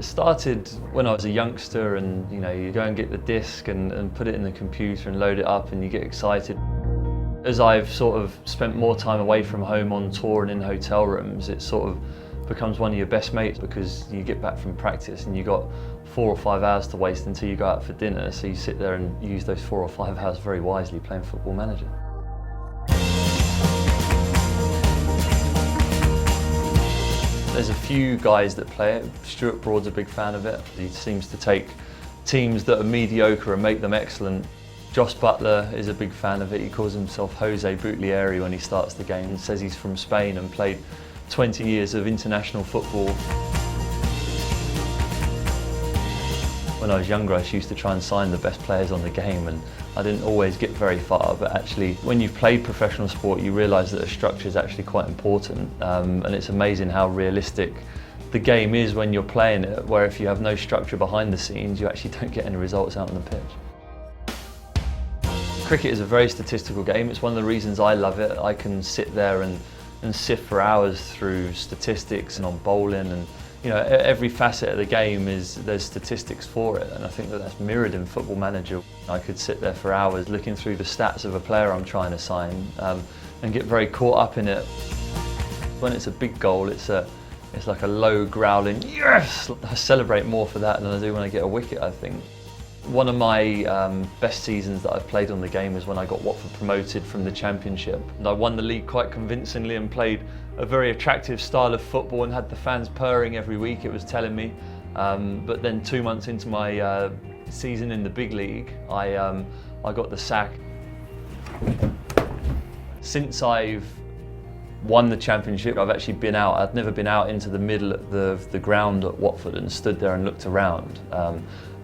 It started when I was a youngster, and you go and get the disc and put it in the computer and load it up and you get excited. As I've sort of spent more time away from home on tour and in hotel rooms, it sort of becomes one of your best mates, because you get back from practice and you got 4 or 5 hours to waste until you go out for dinner, so you sit there and use those 4 or 5 hours very wisely playing Football Manager. There's a few guys that play it. Stuart Broad's a big fan of it. He seems to take teams that are mediocre and make them excellent. Josh Butler is a big fan of it. He calls himself Jose Bootlieri when he starts the game, and says he's from Spain and played 20 years of international football. When I was younger, I used to try and sign the best players on the game, and I didn't always get very far, but actually when you've played professional sport, you realise that a structure is actually quite important, and it's amazing how realistic the game is when you're playing it, where if you have no structure behind the scenes, you actually don't get any results out on the pitch. Cricket is a very statistical game. It's one of the reasons I love it. I can sit there and sift for hours through statistics and on bowling, and every facet of the game there's statistics for it, and I think that's mirrored in Football Manager. I could sit there for hours looking through the stats of a player I'm trying to sign, and get very caught up in it. When it's a big goal, it's like a low growling yes! I celebrate more for that than I do when I get a wicket, I think. One of my best seasons that I've played on the game was when I got Watford promoted from the Championship. And I won the league quite convincingly and played a very attractive style of football and had the fans purring every week, it was telling me. But then 2 months into my season in the big league, I got the sack. Since I've won the Championship, I've actually been out. I'd never been out into the middle of the ground at Watford and stood there and looked around.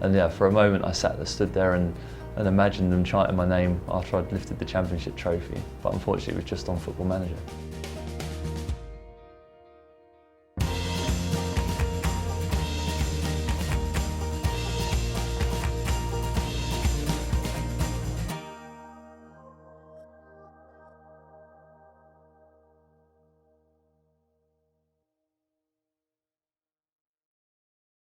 And yeah, for a moment I sat there, stood there and imagined them chanting my name after I'd lifted the Championship trophy. But unfortunately it was just on Football Manager.